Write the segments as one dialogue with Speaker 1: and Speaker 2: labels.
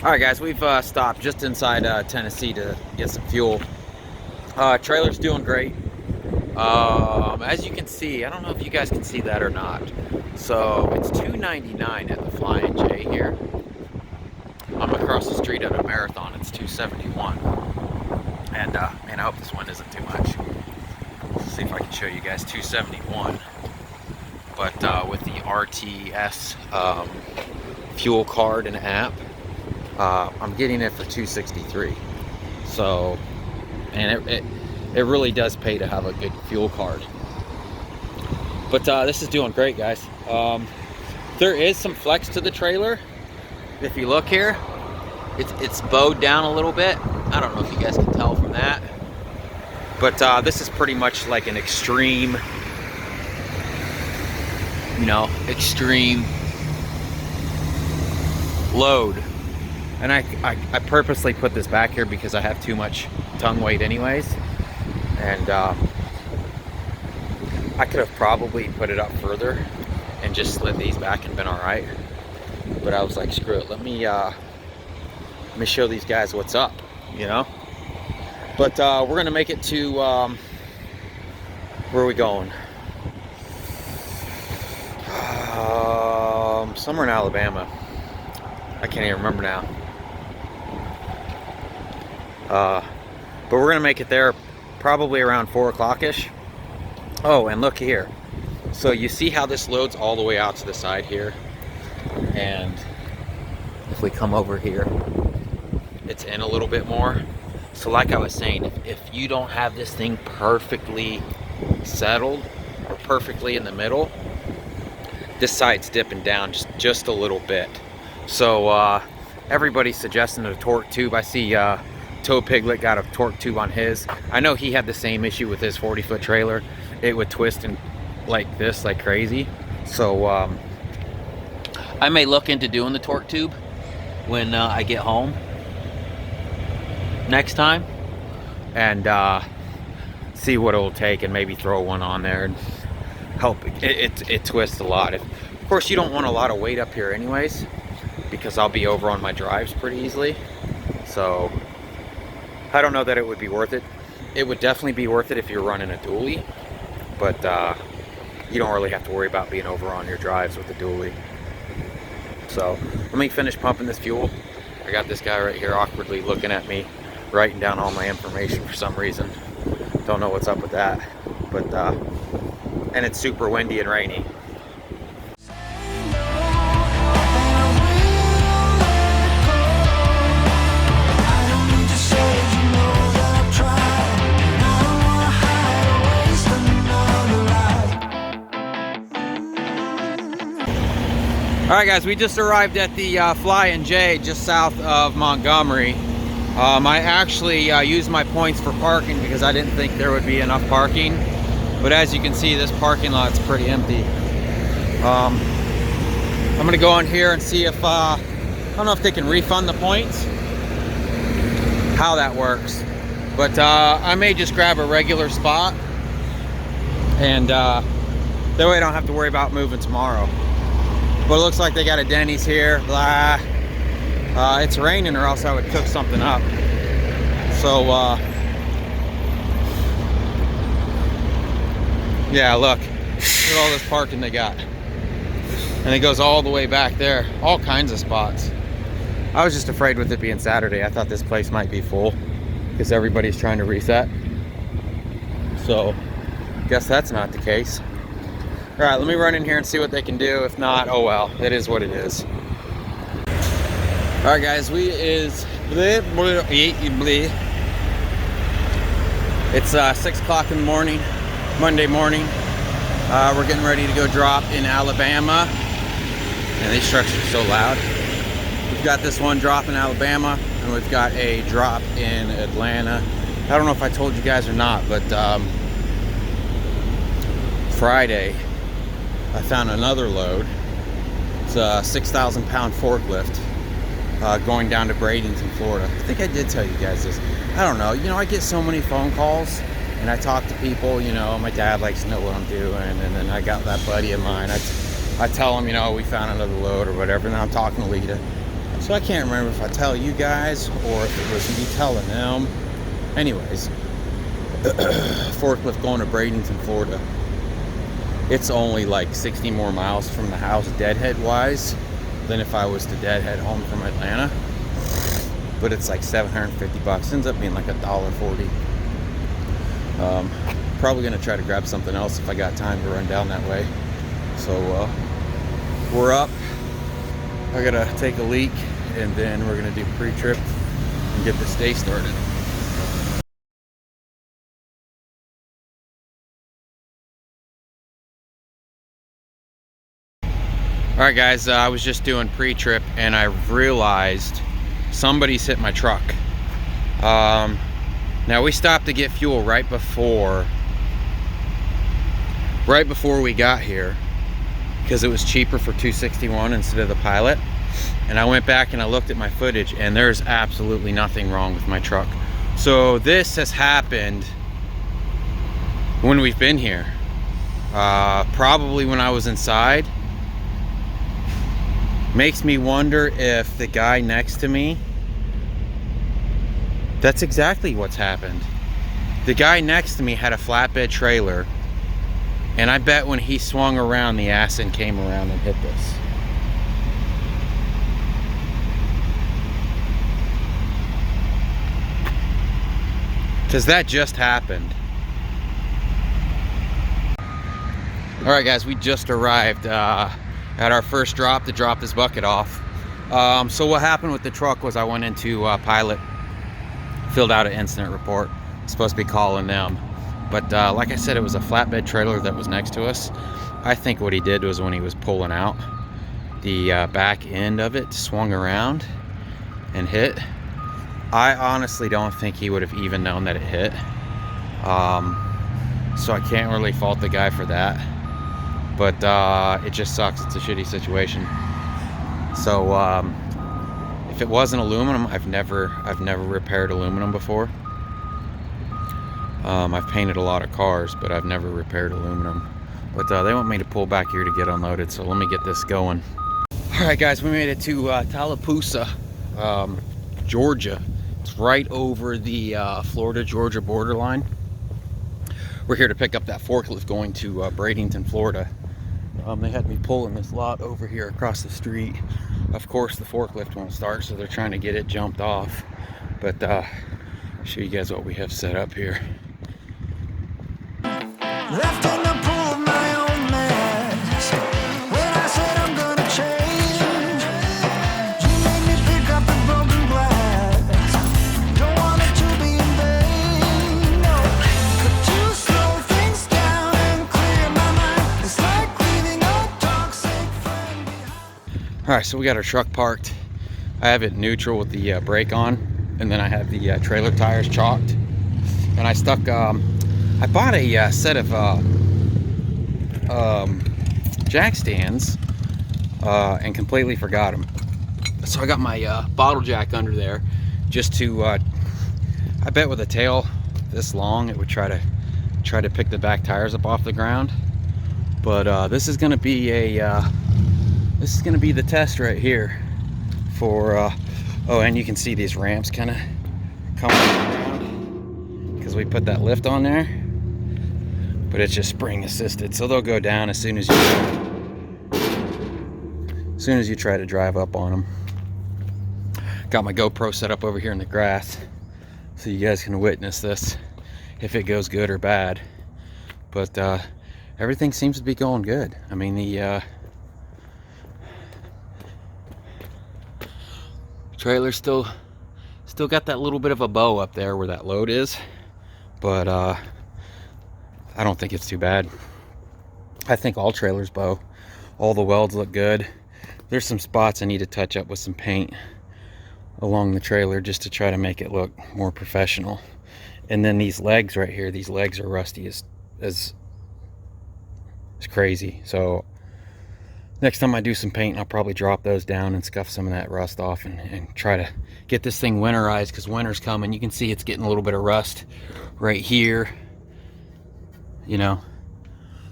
Speaker 1: All right, guys, we've stopped just inside Tennessee to get some fuel. Trailer's doing great. As you can see, I don't know if you guys can see that or not. So it's $2.99 at the Flying J here. I'm across the street at a Marathon. It's $2.71. And man, I hope this one isn't too much. Let's see if I can show you guys $2.71. But with the RTS fuel card and app, I'm getting it for $2.63. So, and it really does pay to have a good fuel card. But this is doing great, guys. There is some flex to the trailer. If you look here, it's bowed down a little bit. I don't know if you guys can tell from that. But this is pretty much like an extreme, extreme load. And I purposely put this back here because I have too much tongue weight anyways. And I could have probably put it up further and just slid these back and been all right. But I was like, screw it. Let me show these guys what's up, But we're gonna make it to where are we going? Somewhere in Alabama. I can't even remember now. But we're gonna make it there probably around 4 o'clock-ish. Oh, and look here. So you see how this loads all the way out to the side here? And if we come over here, it's in a little bit more. So like I was saying, if you don't have this thing perfectly settled or perfectly in the middle, this side's dipping down just a little bit. So everybody's suggesting a torque tube. I see Toe Piglet got a torque tube on his. I know he had the same issue with his 40-foot trailer. It would twist and like this, like crazy. So I may look into doing the torque tube when I get home next time, and see what it'll take, and maybe throw one on there and help it twists a lot. Of course, you don't want a lot of weight up here anyways, because I'll be over on my drives pretty easily. So I don't know that it would be worth it. It would definitely be worth it if you're running a dually, but you don't really have to worry about being over on your drives with the dually. So let me finish pumping this fuel. I got this guy right here awkwardly looking at me, writing down all my information for some reason. Don't know what's up with that, but and it's super windy and rainy. Alright guys, we just arrived at the Flying J just south of Montgomery. I actually used my points for parking because I didn't think there would be enough parking. But as you can see, this parking lot's pretty empty. I'm going to go in here and see if, I don't know if they can refund the points, how that works. But I may just grab a regular spot, and that way I don't have to worry about moving tomorrow. But it looks like they got a Denny's here. Blah. It's raining, or else I would cook something up. So, yeah, look at all this parking they got. And it goes all the way back there. All kinds of spots. I was just afraid with it being Saturday. I thought this place might be full because everybody's trying to reset. So, guess that's not the case. All right, let me run in here and see what they can do. If not, oh well, it is what it is. All right, guys, it's 6 o'clock in the morning, Monday morning. We're getting ready to go drop in Alabama. And these trucks are so loud. We've got this one drop in Alabama, and we've got a drop in Atlanta. I don't know if I told you guys or not, but Friday, I found another load. It's a 6,000 pound forklift going down to Bradenton, Florida. I think I did tell you guys this. I don't know. I get so many phone calls and I talk to people. My dad likes to know what I'm doing, and then I got that buddy of mine. I tell him, we found another load or whatever, and I'm talking to Lita.
Speaker 2: So I can't remember if I tell you guys or if it was me telling them. Anyways, forklift going to Bradenton, Florida. It's only like 60 more miles from the house deadhead wise than if I was to deadhead home from Atlanta. But it's like $750. Ends up being like $1.40. Probably gonna try to grab something else if I got time to run down that way. So we're up. I gotta take a leak, and then we're gonna do pre-trip and get this day started. All right, guys, I was just doing pre-trip and I realized somebody's hit my truck. Now we stopped to get fuel right before we got here because it was cheaper for 261 instead of the Pilot. And I went back and I looked at my footage, and there's absolutely nothing wrong with my truck. So this has happened when we've been here, probably when I was inside. Makes me wonder if the guy next to me, that's exactly what's happened. The guy next to me had a flatbed trailer, and I bet when he swung around, the acid came around and hit this. Because that just happened. All right, guys, we just arrived at our first drop to drop this bucket off. So what happened with the truck was I went into Pilot, filled out an incident report. Supposed to be calling them, but like I said, it was a flatbed trailer that was next to us. I think what he did was when he was pulling out, the back end of it swung around and hit. I honestly don't think he would have even known that it hit. So I can't really fault the guy for that. But it just sucks. It's a shitty situation. So if it wasn't aluminum, I've never repaired aluminum before. I've painted a lot of cars, but I've never repaired aluminum. But they want me to pull back here to get unloaded, so let me get this going. All right, guys, we made it to Tallapoosa, Georgia. It's right over the Florida-Georgia borderline. We're here to pick up that forklift going to Bradenton, Florida. They had me pulling this lot over here across the street. Of course, the forklift won't start, so they're trying to get it jumped off. But I'll show you guys what we have set up here. Left in the pool of my own mess. When I said I'm gonna change, you made me pick up the broken glass. Don't want it to be in vain, no. But to slow things down and clear my mind, it's like leaving a toxic friend behind. All right, so we got our truck parked. I have it neutral with the brake on, and then I have the trailer tires chalked. And I stuck, I bought a set of jack stands and completely forgot them. So I got my bottle jack under there just to, I bet with a tail this long, it would try to pick the back tires up off the ground. But this is going to be the test right here for, oh, and you can see these ramps kind of coming around because we put that lift on there. But it's just spring assisted, so they'll go down as soon as you try to drive up on them. Got my GoPro set up over here in the grass so you guys can witness this if it goes good or bad. But everything seems to be going good. I mean, the trailer's still got that little bit of a bow up there where that load is, but I don't think it's too bad. I think all trailers bow. All the welds look good. There's some spots I need to touch up with some paint along the trailer just to try to make it look more professional. And then these legs right here, these legs are rusty as crazy. So next time I do some paint, I'll probably drop those down and scuff some of that rust off and try to get this thing winterized, because winter's coming. You can see it's getting a little bit of rust right here, you know.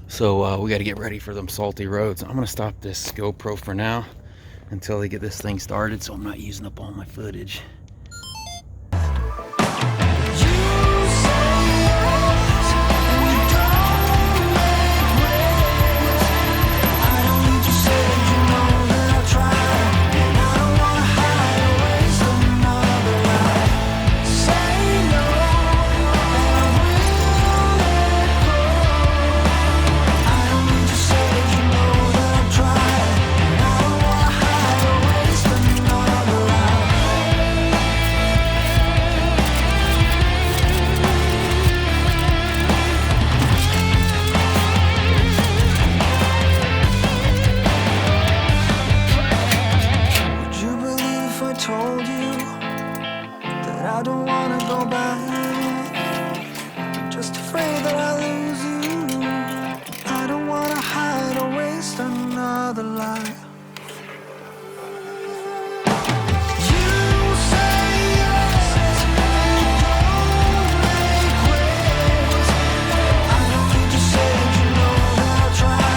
Speaker 2: So we got to get ready for them salty roads. I'm gonna stop this GoPro for now
Speaker 1: until they get this thing started, so I'm not using up all my footage.
Speaker 2: I don't wanna go back, just afraid that I'll lose you. I don't wanna hide or waste another life. You say yes, and don't make waves. I don't need to say it, you know that I'll try.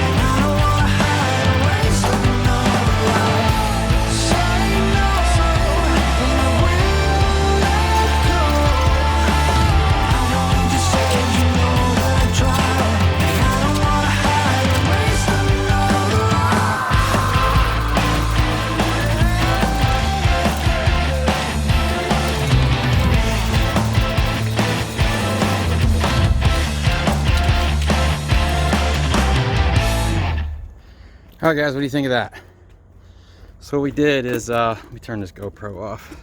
Speaker 2: And I don't wanna hide or waste another life. Say no, and I will.
Speaker 1: All right, guys, what do you think of that? So what we did is, let me turn this GoPro off.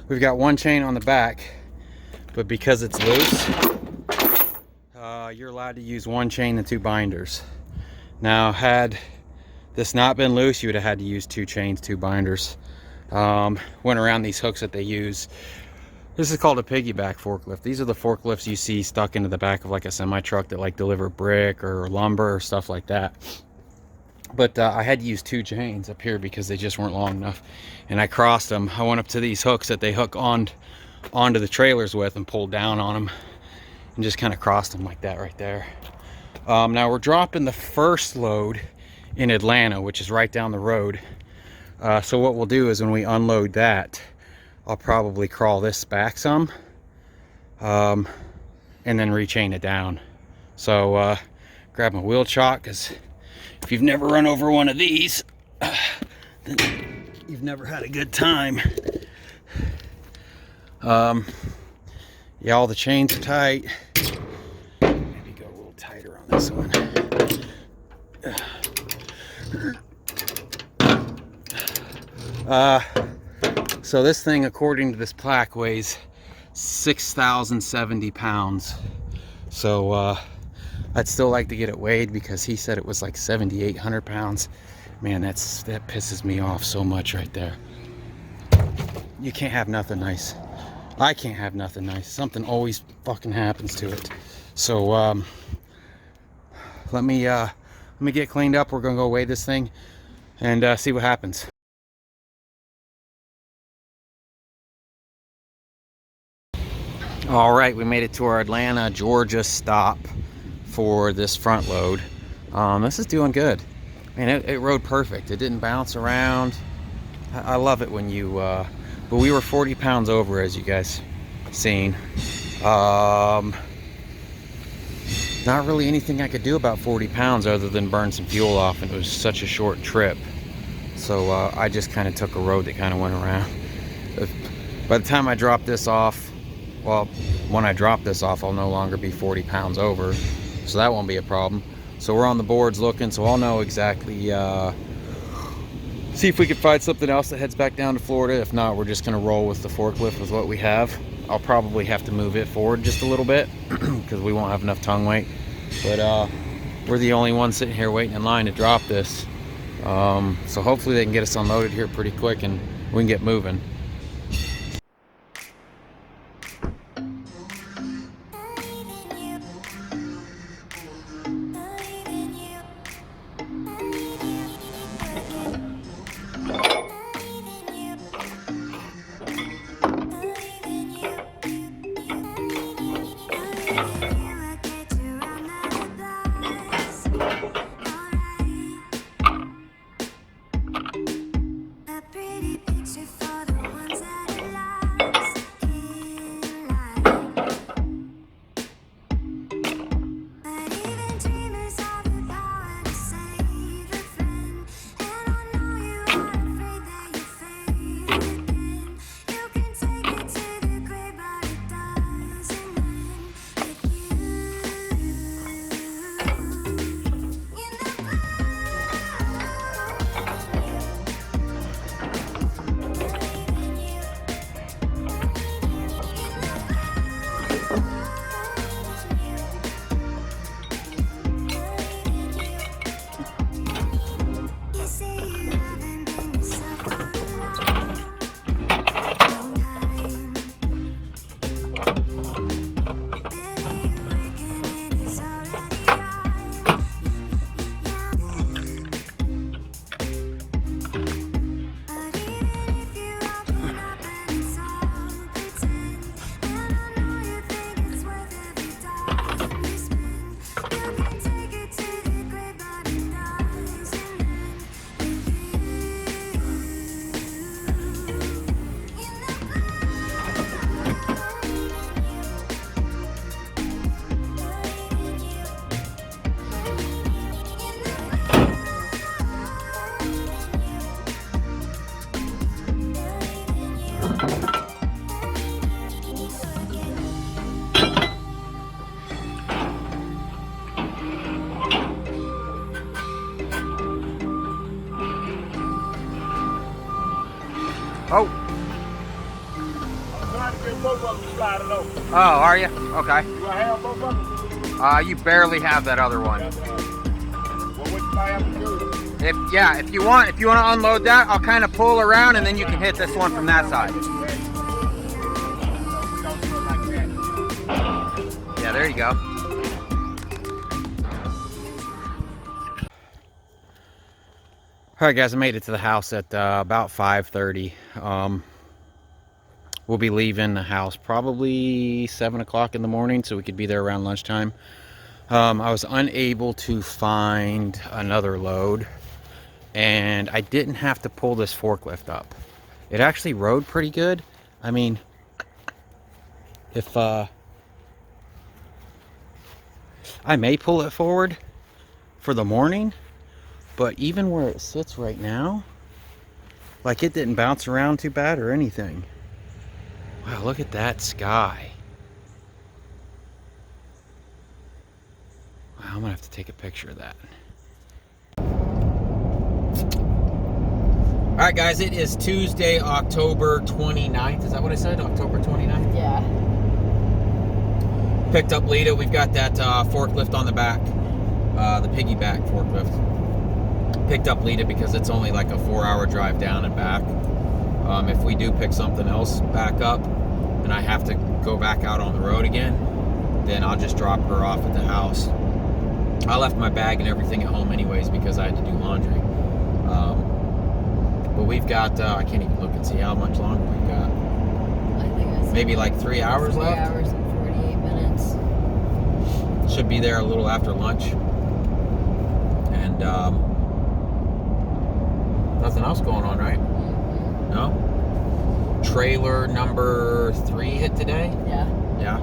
Speaker 1: We've got one chain on the back, but because it's loose, you're allowed to use one chain and two binders. Now, had this not been loose, you would have had to use two chains, two binders. Went around these hooks that they use. This is called a piggyback forklift. These are the forklifts you see stuck into the back of like a semi truck that like deliver brick or lumber or stuff like that. But I had to use two chains up here because they just weren't long enough. And I crossed them. I went up to these hooks that they hook onto the trailers with and pulled down on them and just kind of crossed them like that right there. Now we're dropping the first load in Atlanta, which is right down the road. So what we'll do is when we unload that, I'll probably crawl this back some and then rechain it down. So grab my wheel chock, because if you've never run over one of these, then you've never had a good time. Yeah, all the chains are tight. Maybe go a little tighter on this one. So this thing, according to this plaque, weighs 6,070 pounds. So I'd still like to get it weighed because he said it was like 7,800 pounds. Man, that pisses me off so much right there. You can't have nothing nice. I can't have nothing nice. Something always fucking happens to it. So let me get cleaned up. We're gonna go weigh this thing and see what happens. All right, we made it to our Atlanta, Georgia stop for this front load. This is doing good. Man, it rode perfect. It didn't bounce around. I love it when you, but we were 40 pounds over, as you guys seen. Not really anything I could do about 40 pounds other than burn some fuel off, and it was such a short trip. So I just kind of took a road that kind of went around. By the time I drop this off, well, when I drop this off, I'll no longer be 40 pounds over, so that won't be a problem. So we're on the boards looking, so I'll know exactly, see if we can find something else that heads back down to Florida. If not, we're just gonna roll with the forklift with what we have. I'll probably have to move it forward just a little bit because we won't have enough tongue weight. But we're the only ones sitting here waiting in line to drop this. So hopefully they can get us unloaded here pretty quick and we can get moving. Oh.
Speaker 3: I'm trying to get both of them sliding over.
Speaker 1: Oh, are you? Okay.
Speaker 3: Do I have both of them?
Speaker 1: You barely have that other one.
Speaker 3: Well, what do I have to do?
Speaker 1: If you want to unload that, I'll kind of pull around and then you can hit this one from that side. Yeah, there you go. All right, guys, I made it to the house at about 5:30. We'll be leaving the house probably 7 o'clock in the morning, so we could be there around lunchtime. I was unable to find another load, and I didn't have to pull this forklift up. It actually rode pretty good. I mean, if I may pull it forward for the morning, but even where it sits right now, like, it didn't bounce around too bad or anything. Wow, look at that sky. Wow, I'm gonna have to take a picture of that. All right, guys, it is Tuesday, October 29th. Is that what I said? October 29th?
Speaker 4: Yeah.
Speaker 1: Picked up Lita. We've got that forklift on the back, the piggyback forklift. Picked up Lita because it's only like a 4-hour drive down and back. If we do pick something else back up and I have to go back out on the road again, then I'll just drop her off at the house. I left my bag and everything at home anyways because I had to do laundry. But we've got, I can't even look and see how much longer we've got.
Speaker 4: I think it's
Speaker 1: Maybe like 3 hours
Speaker 4: 3
Speaker 1: left.
Speaker 4: 3 hours and 48 minutes.
Speaker 1: Should be there a little after lunch. And nothing else going on, right?
Speaker 4: Mm-hmm.
Speaker 1: No? Trailer number 3 hit today?
Speaker 4: Yeah.
Speaker 1: Yeah.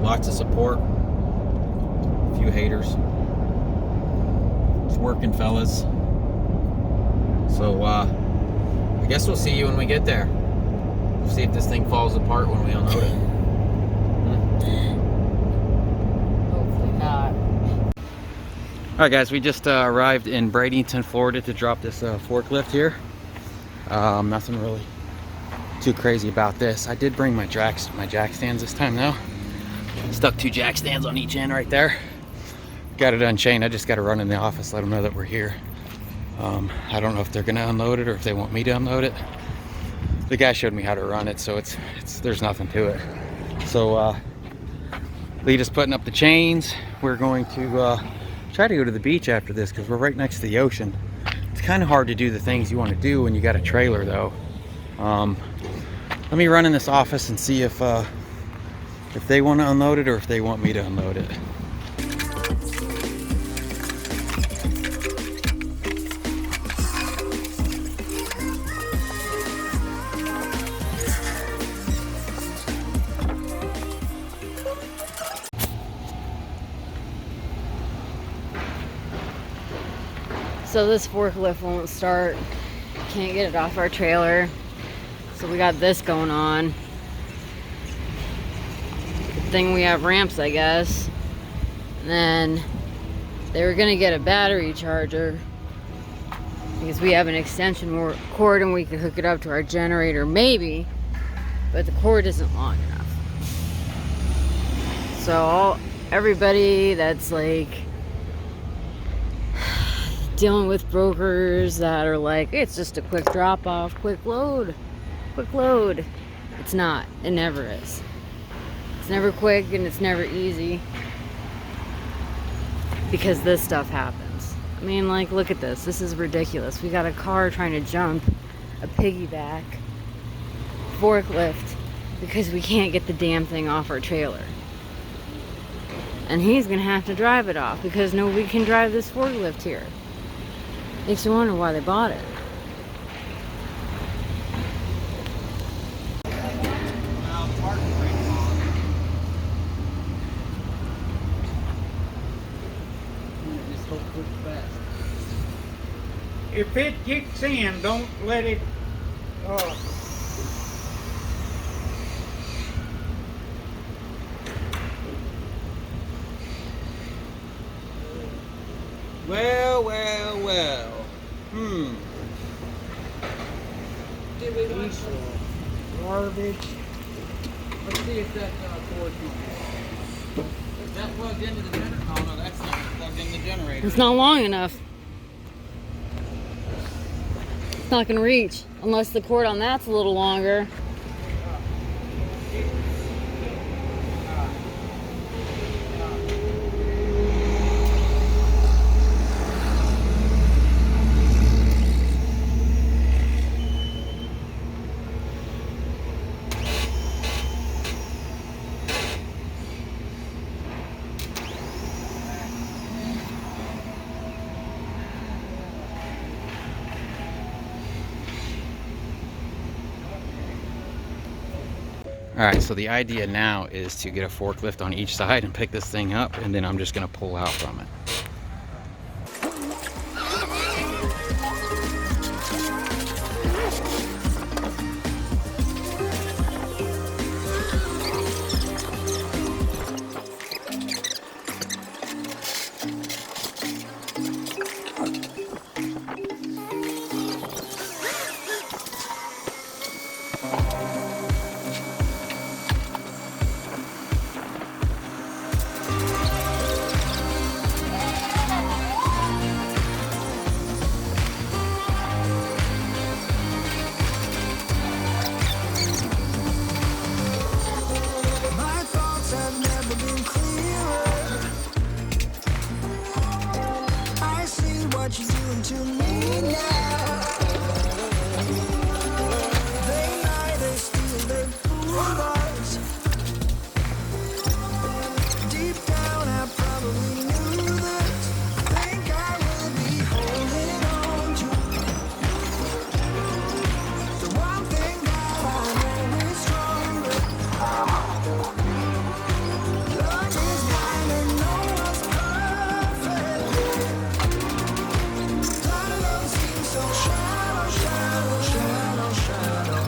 Speaker 1: Lots of support. A few haters. It's working, fellas. So, I guess we'll see you when we get there. We'll see if this thing falls apart when we unload it.
Speaker 4: Hopefully not.
Speaker 1: Alright, guys, we just arrived in Bradenton, Florida to drop this forklift here. Nothing really too crazy about this. I did bring my jack stands this time, though. Stuck 2 jack stands on each end right there. Got it unchained. I just got to run in the office, let them know that we're here. I don't know if they're going to unload it or if they want me to unload it. The guy showed me how to run it, so it's there's nothing to it. So Lita's putting up the chains. We're going to try to go to the beach after this because we're right next to the ocean. It's kind of hard to do the things you want to do when you got a trailer, though. Let me run in this office and see if they want to unload it or if they want me to unload it.
Speaker 4: So this forklift won't start. Can't get it off our trailer. So we got this going on. Good thing we have ramps, I guess. And then they were gonna get a battery charger because we have an extension cord and we could hook it up to our generator, maybe, but the cord isn't long enough. So everybody that's like dealing with brokers that are like, it's just a quick drop off, quick load. It's not. It never is. It's never quick and it's never easy because this stuff happens. I mean, like, look at this. This is ridiculous. We got a car trying to jump a piggyback forklift because we can't get the damn thing off our trailer. And he's gonna have to drive it off because nobody can drive this forklift here. Makes you wonder why they bought it.
Speaker 3: If it kicks in, don't let it.
Speaker 1: Well.
Speaker 3: piece of garbage.
Speaker 1: Let's see if that cord is that plugged into the generator. Oh no, that's not plugged in the generator.
Speaker 4: It's not long enough. It's not gonna reach unless the cord on that's a little longer.
Speaker 1: All right, so the idea now is to get a forklift on each side and pick this thing up, and then I'm just gonna pull out from it.
Speaker 2: My thoughts have never been clearer. I see what you're doing to me now. They lie, they steal, they fool us. Deep down, I probably knew this. Think I will be holding on to the one thing that I know is stronger. Love is blind and no one's perfect. Time alone seems so shallow, shallow, shallow, shallow.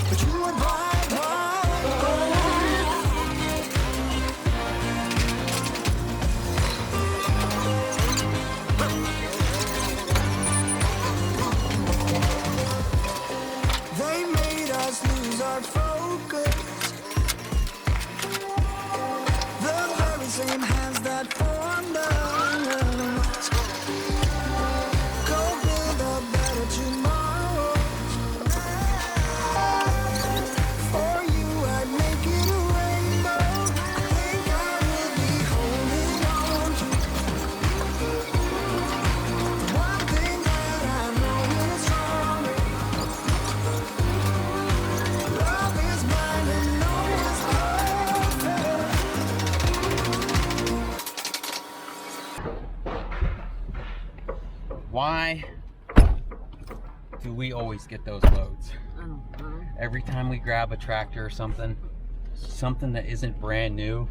Speaker 2: But you were blind, blind. They made us lose our focus. The very same hands that formed us. Go build a better tomorrow. For you, I'd make it a rainbow. Think I will be holding on to the one thing that I know is stronger. Love is blind and no one's perfect.
Speaker 1: Why do we always get those loads?
Speaker 4: I don't know.
Speaker 1: Every time we grab a tractor or something that isn't brand new,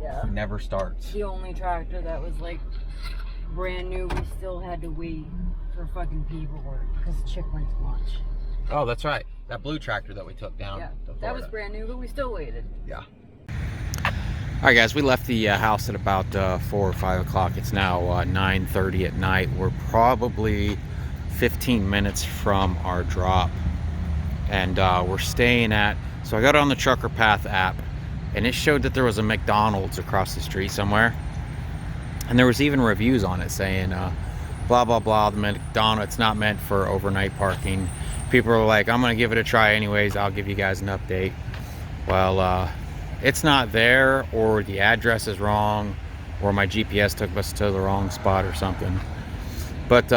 Speaker 4: Yeah.
Speaker 1: never starts.
Speaker 4: The only tractor that was like brand new, we still had to wait for fucking paperwork because the chick went to lunch.
Speaker 1: Oh, that's right. That blue tractor that we took down.
Speaker 4: Yeah,
Speaker 1: to
Speaker 4: that was
Speaker 1: Florida.
Speaker 4: brand new, but we still waited.
Speaker 1: Yeah. All right, guys, we left the house at about 4 or 5 o'clock. It's now 9:30 at night. We're probably 15 minutes from our drop, and we're staying at. So I got on the Trucker Path app, and it showed that there was a McDonald's across the street somewhere, and there was even reviews on it saying, blah blah blah. The McDonald's, it's not meant for overnight parking. People are like, I'm gonna give it a try anyways. I'll give you guys an update. Well, it's not there, or the address is wrong, or my GPS took us to the wrong spot or something. But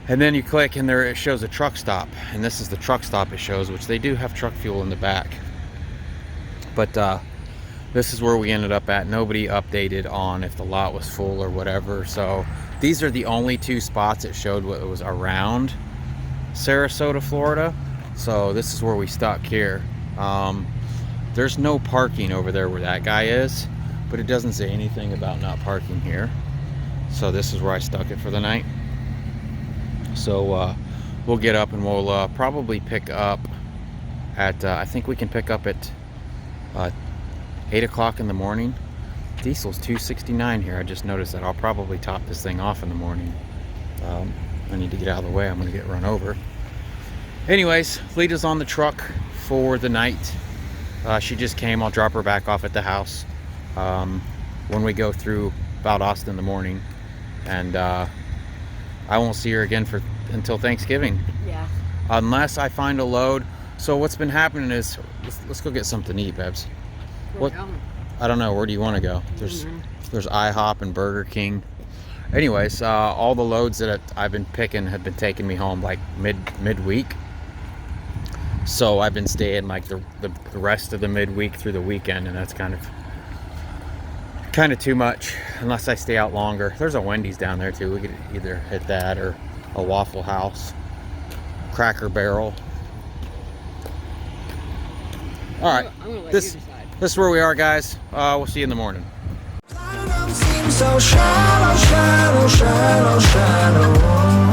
Speaker 1: and then you click and there it shows a truck stop, and this is the truck stop it shows, which they do have truck fuel in the back. But this is where we ended up at. Nobody updated on if the lot was full or whatever. So these are the only two spots it showed what was around Sarasota, Florida. So this is where we stuck here. There's no parking over there where that guy is, but it doesn't say anything about not parking here. So this is where I stuck it for the night. So we'll get up and we'll probably pick up at I think we can pick up at 8 o'clock in the morning. Diesel's $2.69 here. I just noticed that. I'll probably top this thing off in the morning. I need to get out of the way. I'm gonna get run over. Anyways, Lita's on the truck for the night. She just came. I'll drop her back off at the house when we go through Valdosta in the morning, and I won't see her again until Thanksgiving.
Speaker 4: Yeah.
Speaker 1: Unless I find a load. So what's been happening is, let's go get something to eat, Babs. What? I don't know. Where do you want to go? There's IHOP and Burger King. Anyways, all the loads that I've been picking have been taking me home like midweek. So I've been staying like the rest of the midweek through the weekend, and that's kind of too much unless I stay out longer. There's a Wendy's down there too. We could either hit that or a Waffle House, Cracker Barrel. All right,
Speaker 4: I'm gonna let
Speaker 1: this
Speaker 4: you decide.
Speaker 1: is where we are, guys. We'll see you in the morning.
Speaker 2: Seems so shallow, shallow, shallow, shallow.